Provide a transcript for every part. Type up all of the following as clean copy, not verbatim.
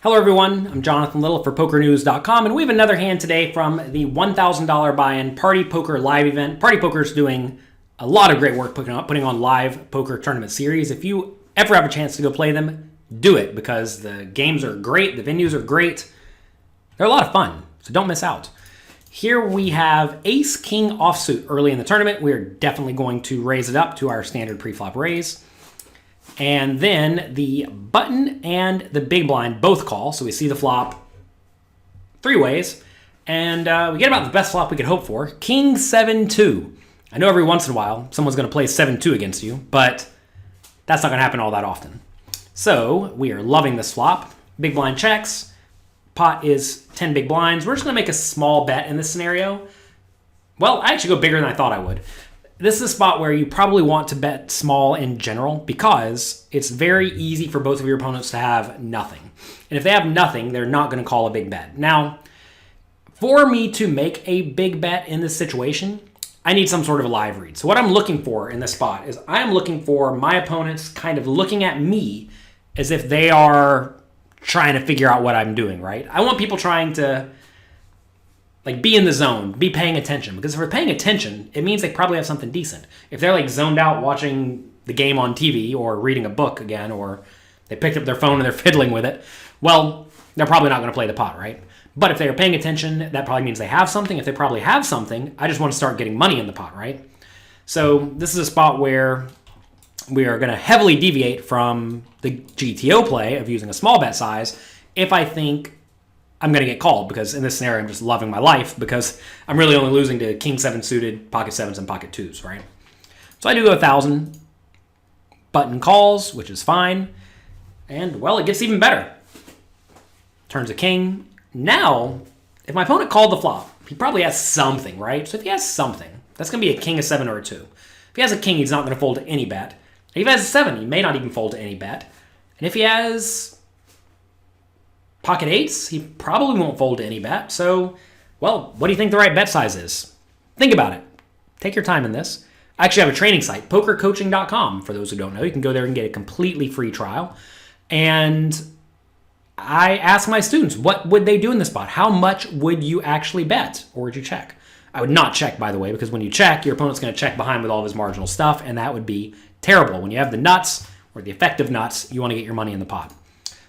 Hello everyone, I'm Jonathan Little for PokerNews.com, and we have another hand today from the $1,000 buy-in Party Poker live event. Party Poker is doing a lot of great work putting on live poker tournament series. If you ever have a chance to go play them, do it, because the games are great, the venues are great, they're a lot of fun, so don't miss out. Here we have Ace-King offsuit early in the tournament. We're definitely going to raise it up to our standard pre-flop raise. And then the button and the big blind both call. So we see the flop three ways. And we get about the best flop we could hope for. King 7-2. I know every once in a while someone's going to play 7-2 against you, but that's not going to happen all that often. So we are loving this flop. Big blind checks. Pot is 10 big blinds. We're just going to make a small bet in this scenario. Well, I actually go bigger than I thought I would. This is a spot where you probably want to bet small in general because it's very easy for both of your opponents to have nothing. And if they have nothing, they're not going to call a big bet. Now, for me to make a big bet in this situation, I need some sort of a live read. So what I'm looking for in this spot is I'm looking for my opponents kind of looking at me as if they are trying to figure out what I'm doing, right? I want people trying to be in the zone, be paying attention. Because if they're paying attention, it means they probably have something decent. If they're zoned out watching the game on TV or reading a book again, or they picked up their phone and they're fiddling with it, well, they're probably not going to play the pot, right? But if they're paying attention, that probably means they have something. If they probably have something, I just want to start getting money in the pot, right? So this is a spot where we are going to heavily deviate from the GTO play of using a small bet size if I think I'm going to get called, because in this scenario, I'm just loving my life because I'm really only losing to King 7 suited, pocket 7s, and pocket 2s, right? So I do go 1,000. Button calls, which is fine. And, well, it gets even better. Turns a king. Now, if my opponent called the flop, he probably has something, right? So if he has something, that's going to be a king, a 7, or a 2. If he has a king, he's not going to fold to any bet. If he has a 7, he may not even fold to any bet. And if he has pocket 8s, he probably won't fold to any bet. So, well, what do you think the right bet size is? Think about it. Take your time in this. I actually have a training site, pokercoaching.com. For those who don't know, you can go there and get a completely free trial. And I ask my students, what would they do in this spot? How much would you actually bet? Or would you check? I would not check, by the way, because when you check, your opponent's going to check behind with all of his marginal stuff, and that would be terrible. When you have the nuts, or the effective nuts, you want to get your money in the pot.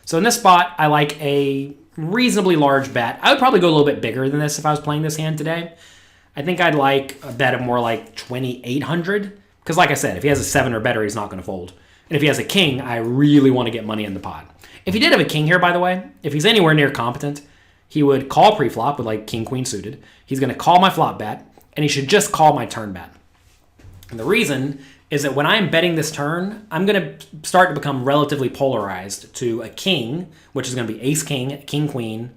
So in this spot, I like a reasonably large bet. I would probably go a little bit bigger than this if I was playing this hand today. I think I'd like a bet of more like 2,800. Because like I said, if he has a 7 or better, he's not going to fold. And if he has a king, I really want to get money in the pot. If he did have a king here, by the way, if he's anywhere near competent, he would call pre-flop with like king, queen suited. He's going to call my flop bet, and he should just call my turn bet. And the reason is that when I'm betting this turn, I'm going to start to become relatively polarized to a king, which is going to be ace-king, king-queen,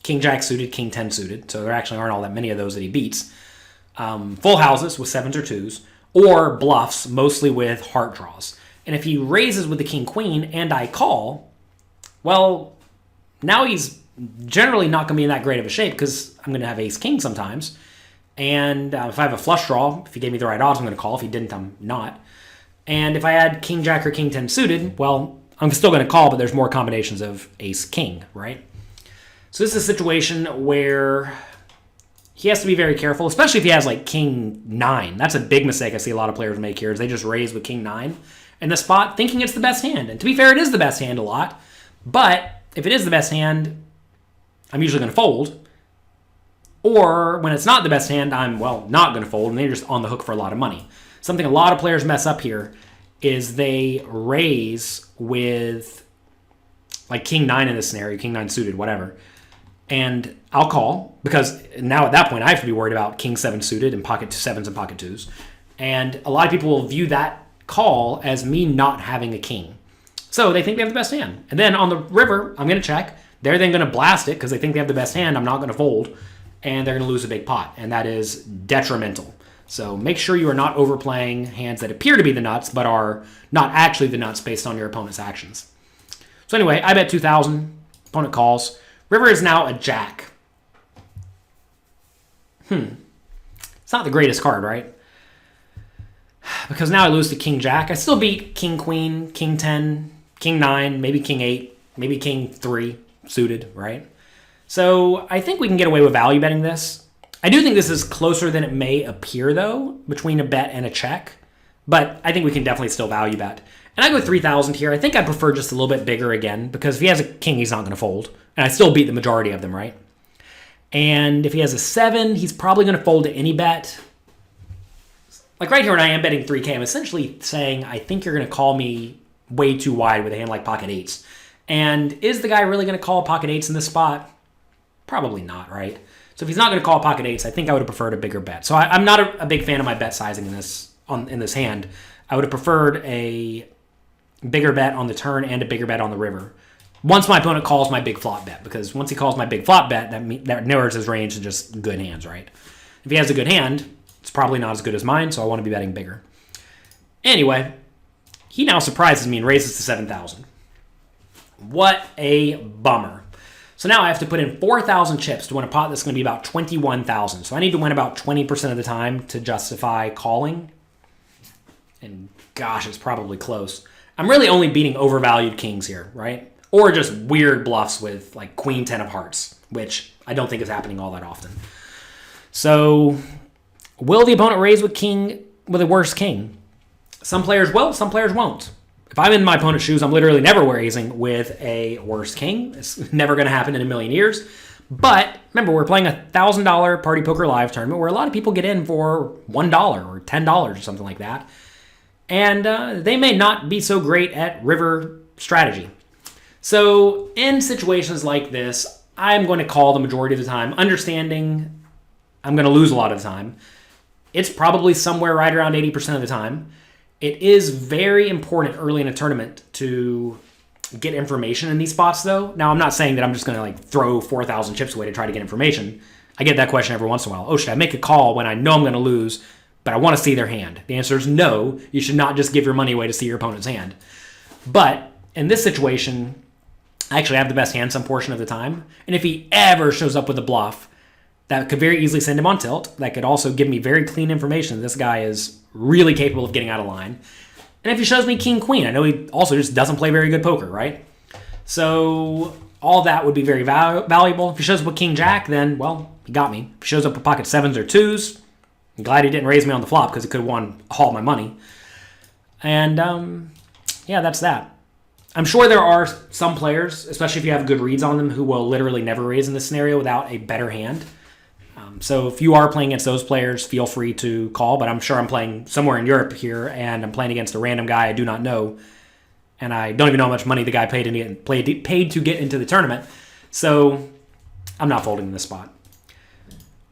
king-jack suited, king-10 suited. So there actually aren't all that many of those that he beats. Full houses with 7s or 2s, or bluffs, mostly with heart draws. And if he raises with the king-queen and I call, well, now he's generally not going to be in that great of a shape because I'm going to have ace-king sometimes. And if I have a flush draw, if he gave me the right odds, I'm going to call. If he didn't, I'm not. And if I had king-jack or king-10 suited, well, I'm still going to call, but there's more combinations of ace-king, right? So this is a situation where he has to be very careful, especially if he has like king-9. That's a big mistake I see a lot of players make here, is they just raise with king-9 in the spot thinking it's the best hand. And to be fair, it is the best hand a lot. But if it is the best hand, I'm usually going to fold. Or when it's not the best hand, I'm, well, not going to fold, and they're just on the hook for a lot of money. Something a lot of players mess up here is they raise with like king-9 in this scenario, king-9 suited, whatever. And I'll call, because now at that point I have to be worried about king-7 suited and pocket 7s and pocket 2s. And a lot of people will view that call as me not having a king. So they think they have the best hand. And then on the river, I'm going to check. They're then going to blast it because they think they have the best hand. I'm not going to fold. And they're going to lose a big pot, and that is detrimental. So make sure you are not overplaying hands that appear to be the nuts, but are not actually the nuts based on your opponent's actions. So anyway, I bet 2,000. Opponent calls. River is now a jack. It's not the greatest card, right? Because now I lose to king-jack. I still beat king-queen, king-10, king-9, maybe king-8, maybe king-3. suited, right? So I think we can get away with value betting this. I do think this is closer than it may appear, though, between a bet and a check. But I think we can definitely still value bet. And I go 3,000 here. I think I prefer just a little bit bigger again, because if he has a king, he's not going to fold. And I still beat the majority of them, right? And if he has a 7, he's probably going to fold to any bet. Like right here when I am betting 3K, I'm essentially saying, I think you're going to call me way too wide with a hand like pocket 8s. And is the guy really going to call pocket 8s in this spot? Probably not, right? So if he's not going to call pocket 8s, I think I would have preferred a bigger bet. So I'm not a big fan of my bet sizing in this hand. I would have preferred a bigger bet on the turn and a bigger bet on the river. Once my opponent calls my big flop bet, because once he calls my big flop bet, that narrows his range to just good hands, right? If he has a good hand, it's probably not as good as mine, so I want to be betting bigger. Anyway, he now surprises me and raises to 7,000. What a bummer. So now I have to put in 4,000 chips to win a pot that's going to be about 21,000. So I need to win about 20% of the time to justify calling. And gosh, it's probably close. I'm really only beating overvalued kings here, right? Or just weird bluffs with like queen 10 of hearts, which I don't think is happening all that often. So will the opponent raise with a worse king? Some players will, some players won't. If I'm in my opponent's shoes, I'm literally never raising with a worse king. It's never going to happen in a million years. But remember, we're playing a $1,000 Party Poker Live tournament where a lot of people get in for $1 or $10 or something like that. And they may not be so great at river strategy. So in situations like this, I'm going to call the majority of the time, understanding I'm going to lose a lot of the time. It's probably somewhere right around 80% of the time. It is very important early in a tournament to get information in these spots, though. Now, I'm not saying that I'm just going to like throw 4,000 chips away to try to get information. I get that question every once in a while. Oh, should I make a call when I know I'm going to lose, but I want to see their hand? The answer is no. You should not just give your money away to see your opponent's hand. But in this situation, I actually have the best hand some portion of the time. And if he ever shows up with a bluff, that could very easily send him on tilt. That could also give me very clean information. This guy is really capable of getting out of line. And if he shows me king-queen, I know he also just doesn't play very good poker, right? So all that would be very valuable. If he shows up with king-jack, then, well, he got me. If he shows up with pocket 7s or 2s, I'm glad he didn't raise me on the flop because he could have won all my money. And, yeah, that's that. I'm sure there are some players, especially if you have good reads on them, who will literally never raise in this scenario without a better hand. So if you are playing against those players, feel free to call. But I'm sure I'm playing somewhere in Europe here, and I'm playing against a random guy I do not know. And I don't even know how much money the guy paid to get into the tournament. So I'm not folding in this spot.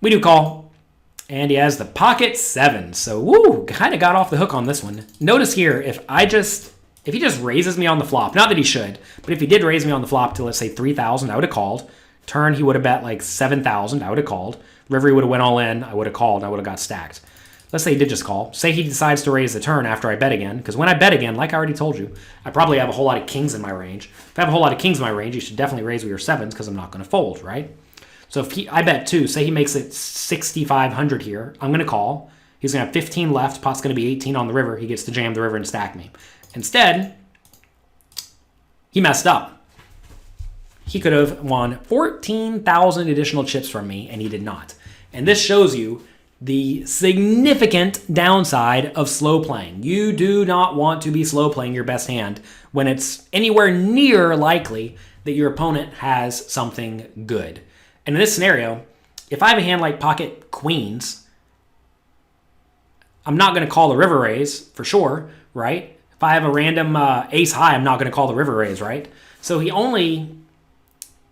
We do call. And he has the pocket 7. So, woo, kind of got off the hook on this one. Notice here, if he just raises me on the flop, not that he should, but if he did raise me on the flop to, let's say, 3,000, I would have called. Turn, he would have bet like 7,000, I would have called. River, he would have went all in, I would have called, and I would have got stacked. Let's say he did just call. Say he decides to raise the turn after I bet again, because when I bet again, like I already told you, I probably have a whole lot of kings in my range. If I have a whole lot of kings in my range, you should definitely raise with your 7s, because I'm not going to fold, right? So if I bet 2, say he makes it 6,500 here, I'm going to call. He's going to have 15 left, pot's going to be 18 on the river, he gets to jam the river and stack me. Instead, he messed up. He could have won 14,000 additional chips from me, and he did not. And this shows you the significant downside of slow playing. You do not want to be slow playing your best hand when it's anywhere near likely that your opponent has something good. And in this scenario, if I have a hand like pocket queens, I'm not going to call the river raise for sure, right? If I have a random ace high, I'm not going to call the river raise, right? So he only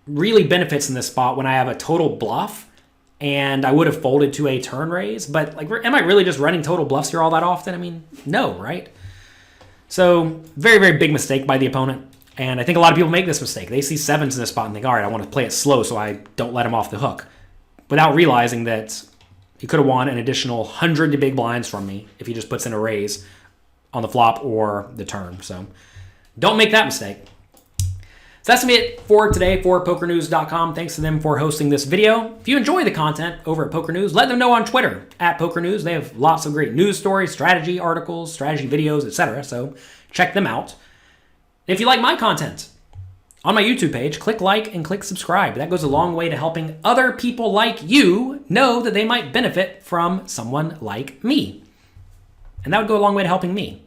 really benefits in this spot when I have a total bluff, and I would have folded to a turn raise. But like, am I really just running total bluffs here all that often? I mean, no, right? So very, very big mistake by the opponent. And I think a lot of people make this mistake. They see 7s in this spot and think, all right, I want to play it slow so I don't let him off the hook, without realizing that he could have won an additional 100 big blinds from me if he just puts in a raise on the flop or the turn. So don't make that mistake. So that's going to be it for today for PokerNews.com. Thanks to them for hosting this video. If you enjoy the content over at Poker News, let them know on Twitter at Poker News. They have lots of great news stories, strategy articles, strategy videos, etc. So check them out. If you like my content on my YouTube page, click like and click subscribe. That goes a long way to helping other people like you know that they might benefit from someone like me. And that would go a long way to helping me.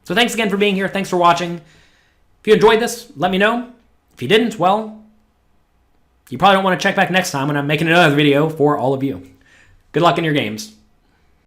So thanks again for being here. Thanks for watching. If you enjoyed this, let me know. If you didn't, well, you probably don't want to check back next time when I'm making another video for all of you. Good luck in your games.